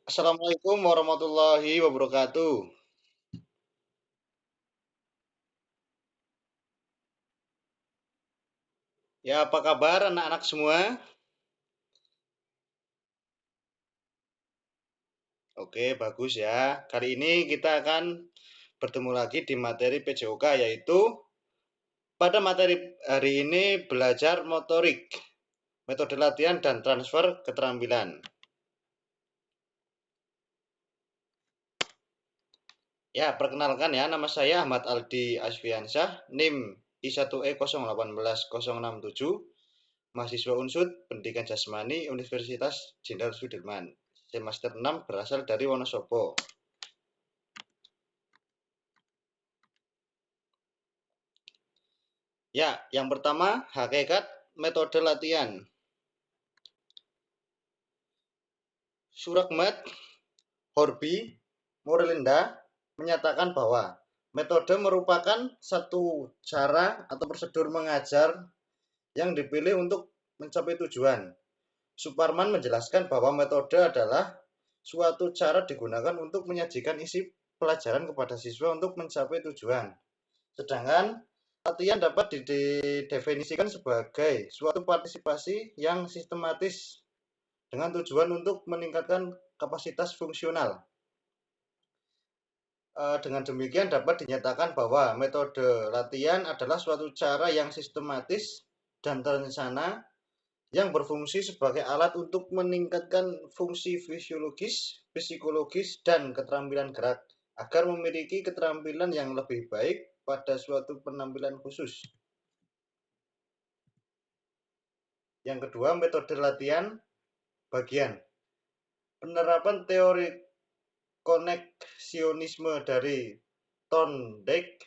Assalamualaikum warahmatullahi wabarakatuh. Ya, apa kabar anak-anak semua? Oke, bagus ya. Kali ini kita akan bertemu lagi di materi PJOK, yaitu pada materi hari ini belajar motorik, metode latihan dan transfer keterampilan. Ya, perkenalkan ya, nama saya Ahmad Aldi Asfiansyah, NIM I1E081067, mahasiswa Unsud Pendidikan Jasmani Universitas Jenderal Sudirman. Semester 6 berasal dari Wonosobo. Ya, yang pertama, hakikat metode latihan. Surakmat Horby Morelinda menyatakan bahwa metode merupakan satu cara atau prosedur mengajar yang dipilih untuk mencapai tujuan. Suparman menjelaskan bahwa metode adalah suatu cara digunakan untuk menyajikan isi pelajaran kepada siswa untuk mencapai tujuan. Sedangkan latihan dapat didefinisikan sebagai suatu partisipasi yang sistematis dengan tujuan untuk meningkatkan kapasitas fungsional. Dengan demikian dapat dinyatakan bahwa metode latihan adalah suatu cara yang sistematis dan terencana yang berfungsi sebagai alat untuk meningkatkan fungsi fisiologis, psikologis, dan keterampilan gerak agar memiliki keterampilan yang lebih baik pada suatu penampilan khusus. Yang kedua, metode latihan bagian. Penerapan teori koneksionisme dari Thorndike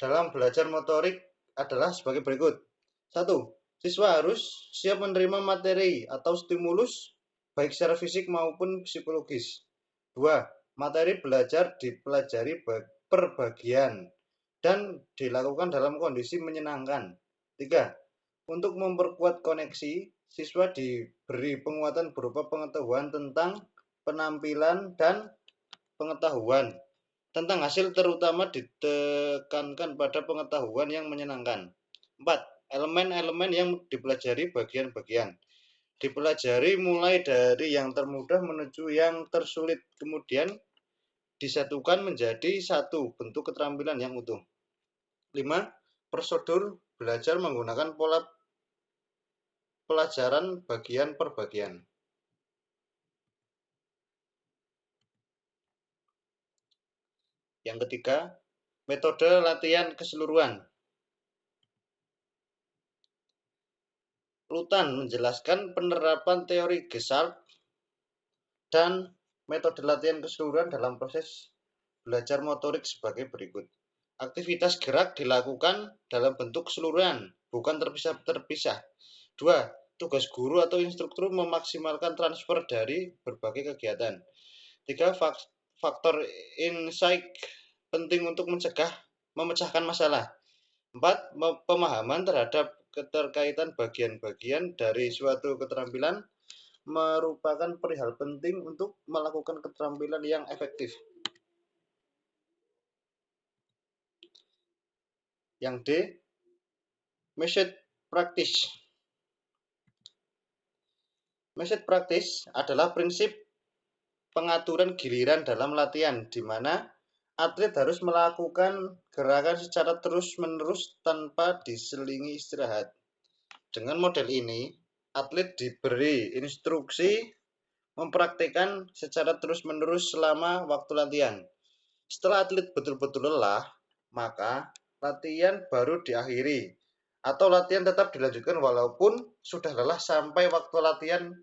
dalam belajar motorik adalah sebagai berikut. 1. Siswa harus siap menerima materi atau stimulus baik secara fisik maupun psikologis. 2. Materi belajar dipelajari per bagian dan dilakukan dalam kondisi menyenangkan. 3. Untuk memperkuat koneksi, siswa diberi penguatan berupa pengetahuan tentang penampilan dan pengetahuan tentang hasil, terutama ditekankan pada pengetahuan yang menyenangkan. 4. Elemen-elemen yang dipelajari bagian-bagian. Dipelajari mulai dari yang termudah menuju yang tersulit, kemudian disatukan menjadi satu bentuk keterampilan yang utuh. 5. Prosedur belajar menggunakan pola pelajaran bagian per bagian. Yang ketiga, metode latihan keseluruhan. Lutan menjelaskan penerapan teori Gestalt dan metode latihan keseluruhan dalam proses belajar motorik sebagai berikut. Aktivitas gerak dilakukan dalam bentuk keseluruhan, bukan terpisah-terpisah. 2. Tugas guru atau instruktur memaksimalkan transfer dari berbagai kegiatan. 3. Faktor insight penting untuk memecahkan masalah. 4. Pemahaman terhadap keterkaitan bagian-bagian dari suatu keterampilan merupakan perihal penting untuk melakukan keterampilan yang efektif. Yang D, method practice. Method practice adalah prinsip pengaturan giliran dalam latihan, di mana atlet harus melakukan gerakan secara terus-menerus tanpa diselingi istirahat. Dengan model ini, atlet diberi instruksi mempraktikkan secara terus-menerus selama waktu latihan. Setelah atlet betul-betul lelah, maka latihan baru diakhiri atau latihan tetap dilanjutkan walaupun sudah lelah sampai waktu latihan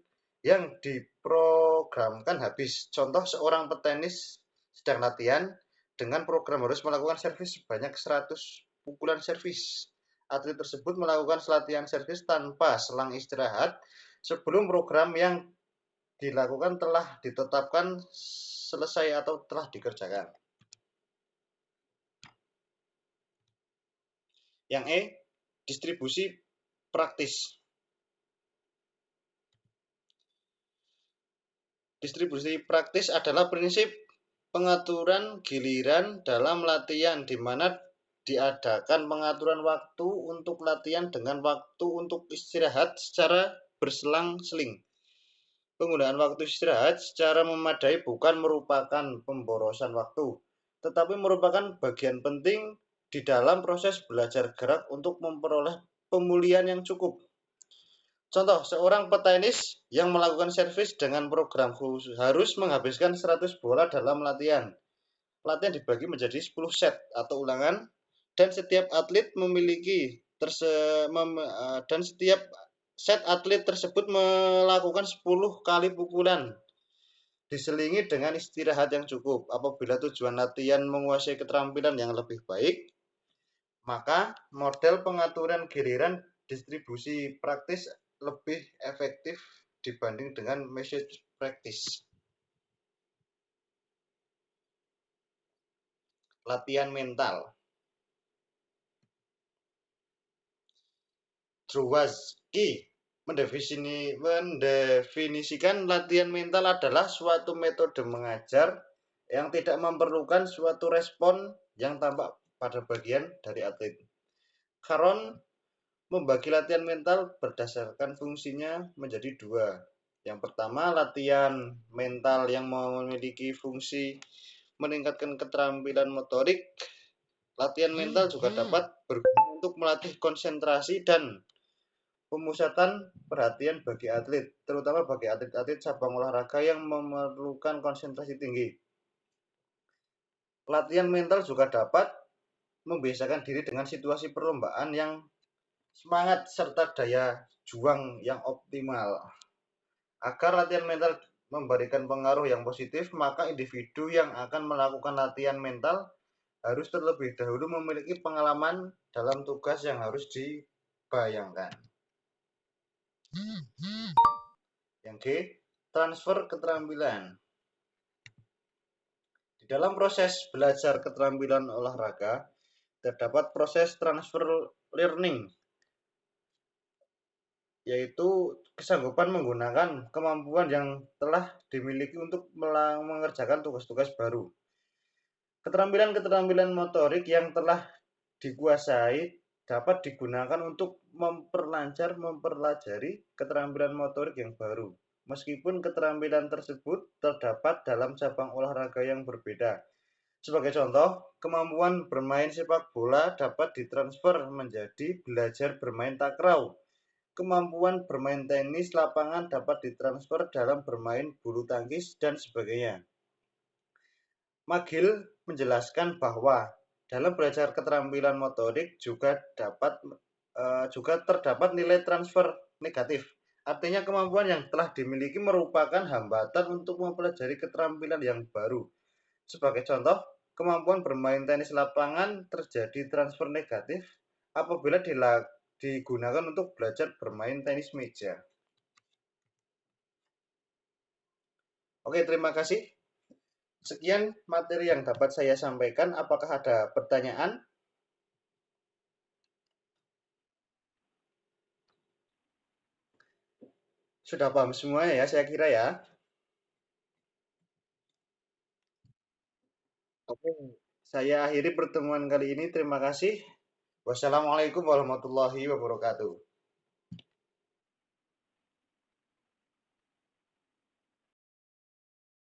yang diprogramkan habis. Contoh, seorang petenis sedang latihan dengan program harus melakukan servis sebanyak 100 pukulan servis. Atlet tersebut melakukan latihan servis tanpa selang istirahat sebelum program yang dilakukan telah ditetapkan selesai atau telah dikerjakan. Yang E, distribusi praktis. Distribusi praktis adalah prinsip pengaturan giliran dalam latihan di mana diadakan pengaturan waktu untuk latihan dengan waktu untuk istirahat secara berselang-seling. Penggunaan waktu istirahat secara memadai bukan merupakan pemborosan waktu, tetapi merupakan bagian penting di dalam proses belajar gerak untuk memperoleh pemulihan yang cukup. Contoh, seorang petenis yang melakukan servis dengan program khusus harus menghabiskan 100 bola dalam latihan. Latihan dibagi menjadi 10 set atau ulangan dan setiap atlet memiliki dan setiap set atlet tersebut melakukan 10 kali pukulan diselingi dengan istirahat yang cukup. Apabila tujuan latihan menguasai keterampilan yang lebih baik, maka model pengaturan giliran distribusi praktis lebih efektif dibanding dengan message practice. Latihan mental. Drawsky mendefinisikan latihan mental adalah suatu metode mengajar yang tidak memerlukan suatu respon yang tampak pada bagian dari atlet. Caron membagi latihan mental berdasarkan fungsinya menjadi dua. Yang pertama, latihan mental yang memiliki fungsi meningkatkan keterampilan motorik. Latihan mental juga dapat berguna untuk melatih konsentrasi dan pemusatan perhatian bagi atlet, terutama bagi atlet-atlet cabang olahraga yang memerlukan konsentrasi tinggi. Latihan mental juga dapat membiasakan diri dengan situasi perlombaan yang semangat serta daya juang yang optimal. Agar latihan mental memberikan pengaruh yang positif, maka individu yang akan melakukan latihan mental harus terlebih dahulu memiliki pengalaman dalam tugas yang harus dibayangkan. Yang G, transfer keterampilan. Di dalam proses belajar keterampilan olahraga, terdapat proses transfer learning, yaitu kesanggupan menggunakan kemampuan yang telah dimiliki untuk mengerjakan tugas-tugas baru. Keterampilan-keterampilan motorik yang telah dikuasai dapat digunakan untuk mempelajari keterampilan motorik yang baru. Meskipun keterampilan tersebut terdapat dalam cabang olahraga yang berbeda. Sebagai contoh, kemampuan bermain sepak bola dapat ditransfer menjadi belajar bermain takraw. Kemampuan bermain tenis lapangan dapat ditransfer dalam bermain bulu tangkis dan sebagainya. McGill menjelaskan bahwa dalam belajar keterampilan motorik juga terdapat nilai transfer negatif. Artinya kemampuan yang telah dimiliki merupakan hambatan untuk mempelajari keterampilan yang baru. Sebagai contoh, kemampuan bermain tenis lapangan terjadi transfer negatif apabila digunakan untuk belajar bermain tenis meja. Oke, terima kasih. Sekian materi yang dapat saya sampaikan. Apakah ada pertanyaan? Sudah paham semuanya ya, saya kira ya. Oke, saya akhiri pertemuan kali ini. Terima kasih. Wassalamualaikum warahmatullahi wabarakatuh.